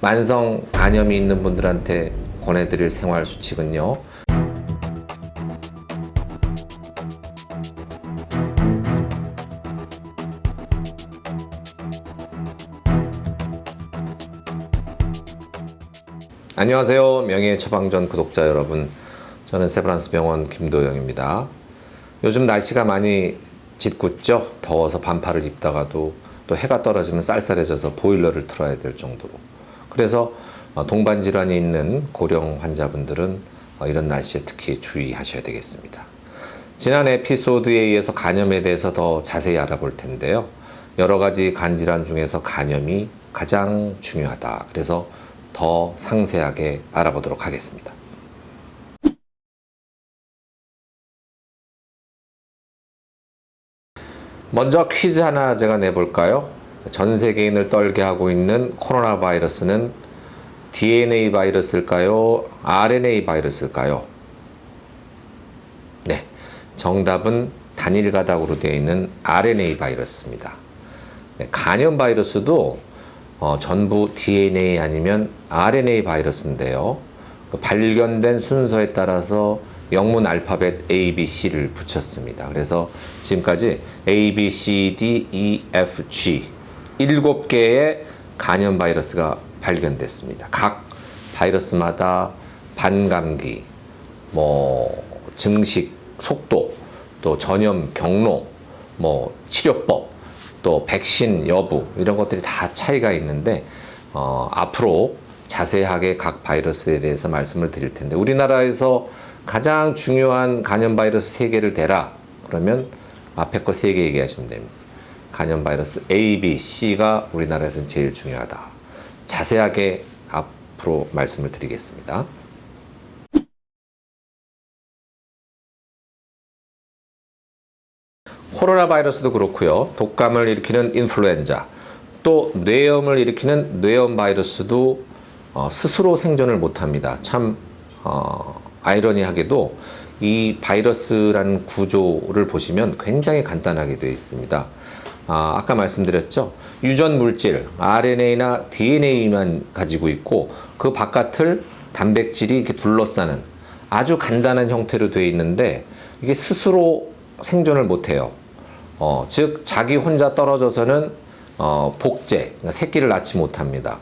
만성 간염이 있는 분들한테 권해드릴 생활 수칙은요. 안녕하세요. 명예의 처방전 구독자 여러분. 저는 세브란스 병원 김도영입니다. 요즘 날씨가 많이 짓궂죠? 더워서 반팔을 입다가도 또 해가 떨어지면 쌀쌀해져서 보일러를 틀어야 될 정도로. 그래서 동반 질환이 있는 고령 환자분들은 이런 날씨에 특히 주의하셔야 되겠습니다. 지난 에피소드에 의해서 간염에 대해서 더 자세히 알아볼 텐데요. 여러 가지 간 질환 중에서 간염이 가장 중요하다. 그래서 더 상세하게 알아보도록 하겠습니다. 먼저 퀴즈 하나 제가 내볼까요? 전 세계인을 떨게 하고 있는 코로나 바이러스는 DNA 바이러스일까요? RNA 바이러스일까요? 네, 정답은 단일 가닥으로 되어 있는 RNA 바이러스입니다. 네, 간염 바이러스도 전부 DNA 아니면 RNA 바이러스인데요. 발견된 순서에 따라서 영문 알파벳 A, B, C를 붙였습니다. 그래서 지금까지 A, B, C, D, E, F, G 7개의 간염 바이러스가 발견됐습니다. 각 바이러스마다 반감기, 증식 속도, 또 전염 경로, 치료법, 또 백신 여부 이런 것들이 다 차이가 있는데 앞으로 자세하게 각 바이러스에 대해서 말씀을 드릴 텐데 우리나라에서 가장 중요한 간염 바이러스 3개를 대라 그러면 앞에 거 3개 얘기하시면 됩니다. 간염 바이러스 A, B, C가 우리나라에서는 제일 중요하다. 자세하게 앞으로 말씀을 드리겠습니다. 코로나 바이러스도 그렇고요. 독감을 일으키는 인플루엔자, 또 뇌염을 일으키는 뇌염 바이러스도 스스로 생존을 못합니다. 참 아이러니하게도 이 바이러스라는 구조를 보시면 굉장히 간단하게 되어 있습니다. 아까 말씀드렸죠. 유전 물질, RNA나 DNA만 가지고 있고 그 바깥을 단백질이 이렇게 둘러싸는 아주 간단한 형태로 되어 있는데 이게 스스로 생존을 못해요. 즉 자기 혼자 떨어져서는 복제, 그러니까 새끼를 낳지 못합니다.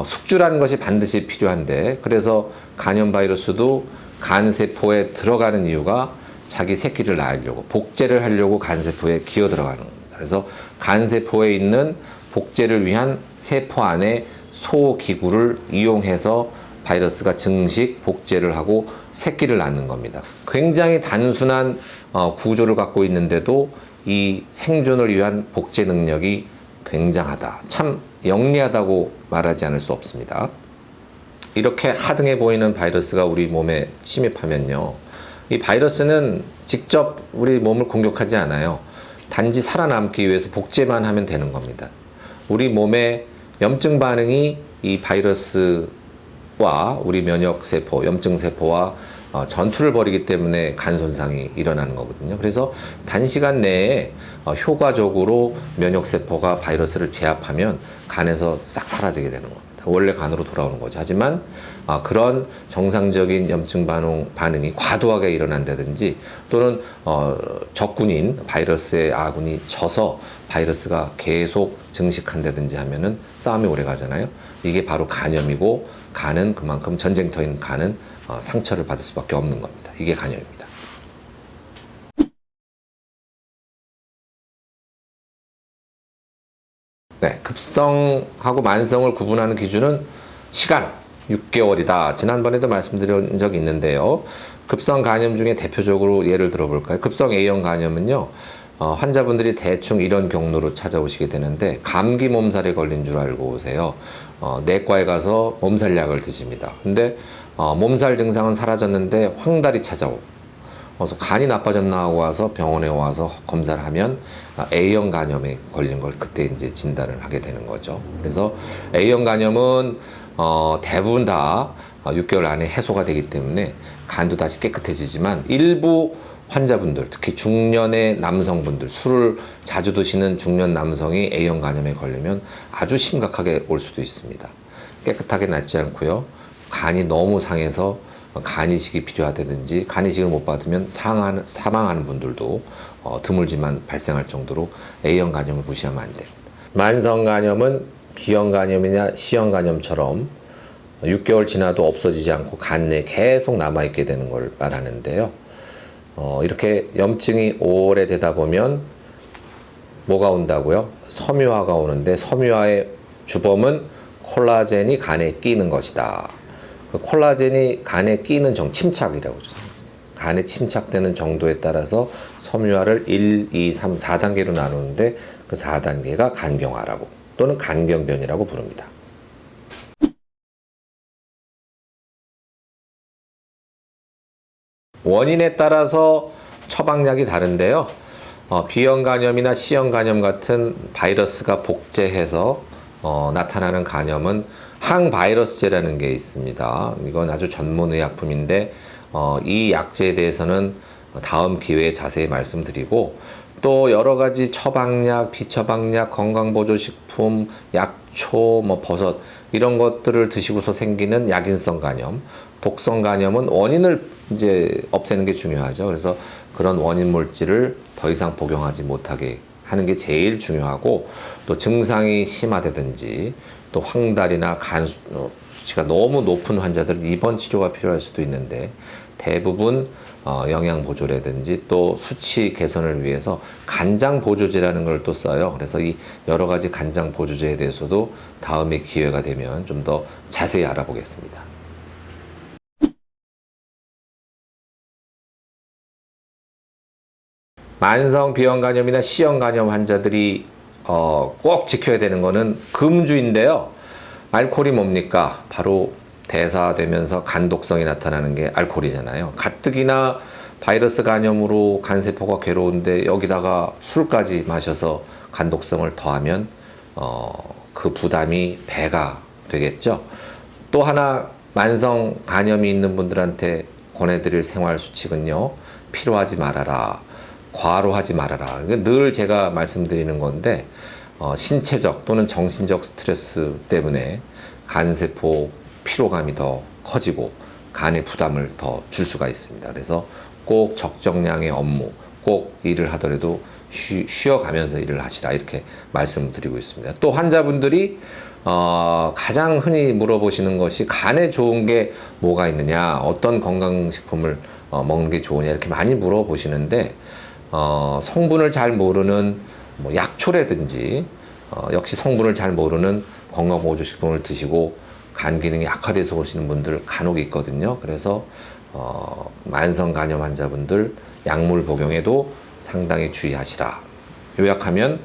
숙주라는 것이 반드시 필요한데 그래서 간염 바이러스도 간세포에 들어가는 이유가 자기 새끼를 낳으려고 복제를 하려고 간세포에 기어 들어가는 겁니다. 그래서 간세포에 있는 복제를 위한 세포 안에 소기구를 이용해서 바이러스가 증식, 복제를 하고 새끼를 낳는 겁니다. 굉장히 단순한 구조를 갖고 있는데도 이 생존을 위한 복제 능력이 굉장하다. 참 영리하다고 말하지 않을 수 없습니다. 이렇게 하등해 보이는 바이러스가 우리 몸에 침입하면요. 이 바이러스는 직접 우리 몸을 공격하지 않아요. 단지 살아남기 위해서 복제만 하면 되는 겁니다. 우리 몸의 염증 반응이 이 바이러스와 우리 면역세포, 염증세포와 전투를 벌이기 때문에 간 손상이 일어나는 거거든요. 그래서 단시간 내에 효과적으로 면역세포가 바이러스를 제압하면 간에서 싹 사라지게 되는 겁니다. 원래 간으로 돌아오는 거죠. 하지만 그런 정상적인 염증 반응이 과도하게 일어난다든지 또는 적군인 바이러스의 아군이 져서 바이러스가 계속 증식한다든지 하면은 싸움이 오래 가잖아요. 이게 바로 간염이고 간은 그만큼 전쟁터인 간은 상처를 받을 수밖에 없는 겁니다. 이게 간염입니다. 네, 급성하고 만성을 구분하는 기준은 시간 6개월이다. 지난번에도 말씀드린 적이 있는데요. 급성 간염 중에 대표적으로 예를 들어볼까요? 급성 A형 간염은요. 환자분들이 대충 이런 경로로 찾아오시게 되는데 감기 몸살에 걸린 줄 알고 오세요. 내과에 가서 몸살약을 드십니다. 근데 몸살 증상은 사라졌는데 황달이 찾아오고 그래서 간이 나빠졌나 하고 와서 병원에 와서 검사를 하면 A형 간염에 걸린 걸 그때 이제 진단을 하게 되는 거죠. 그래서 A형 간염은 대부분 다 6개월 안에 해소가 되기 때문에 간도 다시 깨끗해지지만 일부 환자분들, 특히 중년의 남성분들, 술을 자주 드시는 중년 남성이 A형 간염에 걸리면 아주 심각하게 올 수도 있습니다. 깨끗하게 낫지 않고요. 간이 너무 상해서 간이식이 필요하다든지 간이식을 못 받으면 사망하는 분들도 드물지만 발생할 정도로 A형 간염을 무시하면 안 돼요. 만성 간염은 B형 간염이나 C형 간염처럼 6개월 지나도 없어지지 않고 간 내에 계속 남아있게 되는 걸 말하는데요. 이렇게 염증이 오래되다 보면 뭐가 온다고요? 섬유화가 오는데 섬유화의 주범은 콜라겐이 간에 끼는 것이다. 그 콜라겐이 간에 끼는 침착이라고 하죠. 간에 침착되는 정도에 따라서 섬유화를 1, 2, 3, 4단계로 나누는데 그 4단계가 간경화라고 또는 간경변이라고 부릅니다. 원인에 따라서 처방약이 다른데요. B형 간염이나 C형 간염 같은 바이러스가 복제해서 나타나는 간염은 항바이러스제라는 게 있습니다. 이건 아주 전문 의약품인데 이 약제에 대해서는 다음 기회에 자세히 말씀드리고, 또 여러 가지 처방약, 비처방약, 건강보조식품, 약초, 버섯 이런 것들을 드시고서 생기는 약인성 간염, 독성 간염은 원인을 이제 없애는 게 중요하죠. 그래서 그런 원인 물질을 더 이상 복용하지 못하게 하는 게 제일 중요하고, 또 증상이 심하다든지 또 황달이나 간 수치가 너무 높은 환자들은 입원 치료가 필요할 수도 있는데, 대부분 영양 보조라든지 또 수치 개선을 위해서 간장 보조제라는 걸 또 써요. 그래서 이 여러 가지 간장 보조제에 대해서도 다음에 기회가 되면 좀 더 자세히 알아보겠습니다. 만성 B형 간염이나 C형 간염 환자들이 꼭 지켜야 되는 거는 금주인데요. 알코올이 뭡니까? 바로 대사되면서 간독성이 나타나는 게 알코올이잖아요. 가뜩이나 바이러스 간염으로 간세포가 괴로운데 여기다가 술까지 마셔서 간독성을 더하면 그 부담이 배가 되겠죠. 또 하나 만성 간염이 있는 분들한테 권해드릴 생활 수칙은요. 피로하지 말아라. 과로하지 말아라. 늘 제가 말씀드리는 건데 신체적 또는 정신적 스트레스 때문에 간세포 피로감이 더 커지고 간의 부담을 더 줄 수가 있습니다. 그래서 꼭 적정량의 업무, 꼭 일을 하더라도 쉬어가면서 일을 하시라, 이렇게 말씀드리고 있습니다. 또 환자분들이 가장 흔히 물어보시는 것이 간에 좋은 게 뭐가 있느냐, 어떤 건강식품을 먹는 게 좋으냐, 이렇게 많이 물어보시는데 성분을 잘 모르는 약초라든지 역시 성분을 잘 모르는 건강보조식품을 드시고 간 기능이 약화돼서 오시는 분들 간혹 있거든요. 그래서 만성 간염 환자분들 약물 복용에도 상당히 주의하시라. 요약하면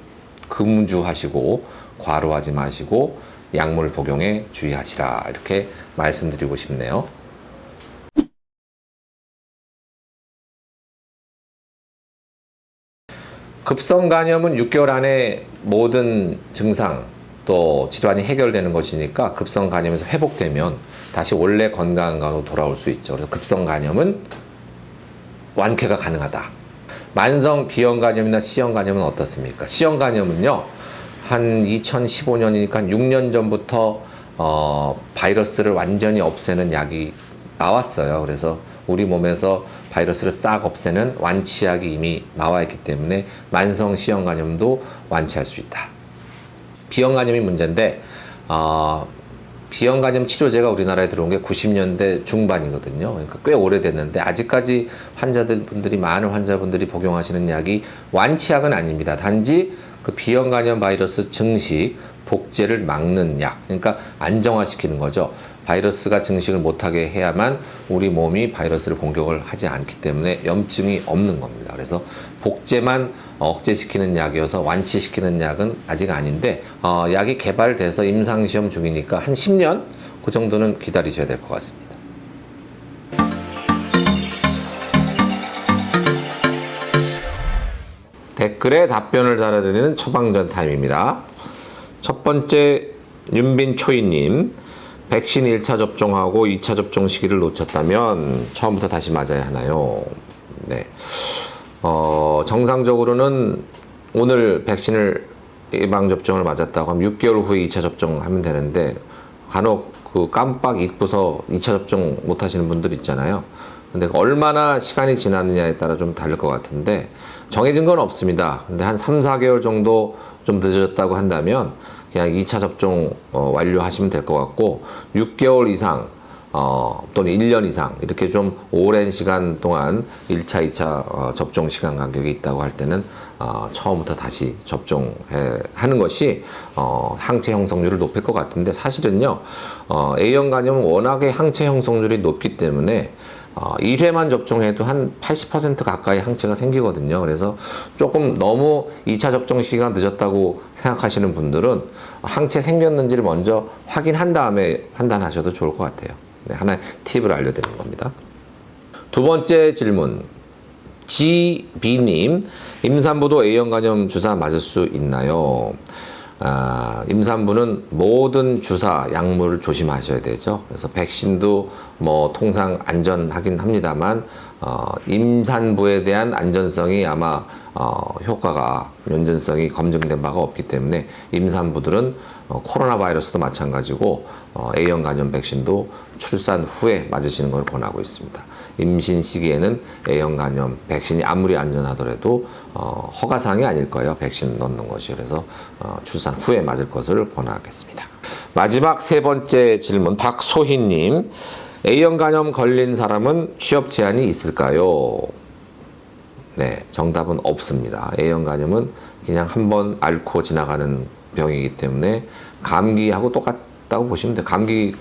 금주하시고 과로하지 마시고 약물 복용에 주의하시라, 이렇게 말씀드리고 싶네요. 급성 간염은 6개월 안에 모든 증상 또 질환이 해결되는 것이니까 급성 간염에서 회복되면 다시 원래 건강으로 돌아올 수 있죠. 그래서 급성 간염은 완쾌가 가능하다. 만성 B형 간염이나 C형 간염은 어떻습니까? C형 간염은요, 한 2015년이니까 6년 전부터 바이러스를 완전히 없애는 약이 나왔어요. 그래서 우리 몸에서 바이러스를 싹 없애는 완치약이 이미 나와 있기 때문에 만성 C형 간염도 완치할 수 있다. B형 간염이 문제인데 B형 간염 치료제가 우리나라에 들어온 게 90년대 중반이거든요. 그러니까 꽤 오래됐는데 아직까지 많은 환자분들이 복용하시는 약이 완치약은 아닙니다. 단지 그 B형 간염 바이러스 증식, 복제를 막는 약, 그러니까 안정화시키는 거죠. 바이러스가 증식을 못하게 해야만 우리 몸이 바이러스를 공격을 하지 않기 때문에 염증이 없는 겁니다. 그래서 복제만 억제시키는 약이어서 완치시키는 약은 아직 아닌데 약이 개발돼서 임상시험 중이니까 한 10년 그 정도는 기다리셔야 될 것 같습니다. 댓글에 답변을 달아드리는 처방전 타임입니다. 첫 번째 윤빈초이님, 백신 1차 접종하고 2차 접종 시기를 놓쳤다면 처음부터 다시 맞아야 하나요? 네. 정상적으로는 오늘 백신을 예방접종을 맞았다고 하면 6개월 후에 2차 접종하면 되는데 간혹 그 깜빡 잊고서 2차 접종 못 하시는 분들 있잖아요. 근데 얼마나 시간이 지났느냐에 따라 좀 다를 것 같은데 정해진 건 없습니다. 근데 한 3, 4개월 정도 좀 늦어졌다고 한다면 그냥 2차 접종 완료하시면 될 것 같고 6개월 이상 또는 1년 이상 이렇게 좀 오랜 시간 동안 1차, 2차 접종 시간 간격이 있다고 할 때는 처음부터 다시 접종하는 것이 항체 형성률을 높일 것 같은데 사실은요 A형 간염은 워낙에 항체 형성률이 높기 때문에 1회만 접종해도 한 80% 가까이 항체가 생기거든요. 그래서 조금 너무 2차 접종 시기가 늦었다고 생각하시는 분들은 항체 생겼는지를 먼저 확인한 다음에 판단하셔도 좋을 것 같아요. 네, 하나의 팁을 알려드리는 겁니다. 두 번째 질문. GB님, 임산부도 A형 간염 주사 맞을 수 있나요? 임산부는 모든 주사 약물을 조심하셔야 되죠. 그래서 백신도 뭐 통상 안전하긴 합니다만 임산부에 대한 안전성이 아마 효과가 연전성이 검증된 바가 없기 때문에 임산부들은 코로나 바이러스도 마찬가지고 A형 간염 백신도 출산 후에 맞으시는 걸 권하고 있습니다. 임신 시기에는 A형 간염 백신이 아무리 안전하더라도 허가사항이 아닐 거예요. 백신 넣는 것이. 그래서 출산 후에 맞을 것을 권하겠습니다. 마지막 세 번째 질문 박소희님, A형 간염 걸린 사람은 취업 제한이 있을까요? 네, 정답은 없습니다. A형 간염은 그냥 한번 앓고 지나가는 병이기 때문에 감기하고 똑같다고 보시면 돼요. 감기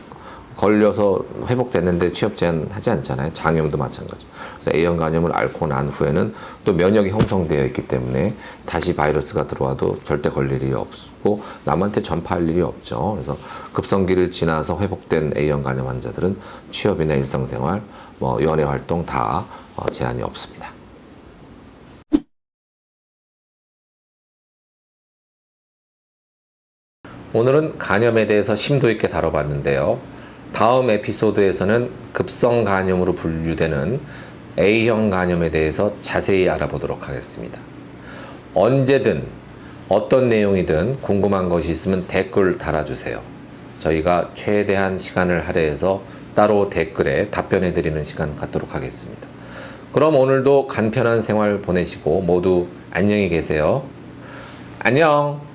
걸려서 회복됐는데 취업 제한 하지 않잖아요. 장염도 마찬가지. 그래서 A형 간염을 앓고 난 후에는 또 면역이 형성되어 있기 때문에 다시 바이러스가 들어와도 절대 걸릴 일이 없고 남한테 전파할 일이 없죠. 그래서 급성기를 지나서 회복된 A형 간염 환자들은 취업이나 일상생활, 뭐 연애 활동 다 제한이 없습니다. 오늘은 간염에 대해서 심도 있게 다뤄봤는데요. 다음 에피소드에서는 급성 간염으로 분류되는 A형 간염에 대해서 자세히 알아보도록 하겠습니다. 언제든 어떤 내용이든 궁금한 것이 있으면 댓글 달아주세요. 저희가 최대한 시간을 할애해서 따로 댓글에 답변해 드리는 시간 갖도록 하겠습니다. 그럼 오늘도 간편한 생활 보내시고 모두 안녕히 계세요. 안녕!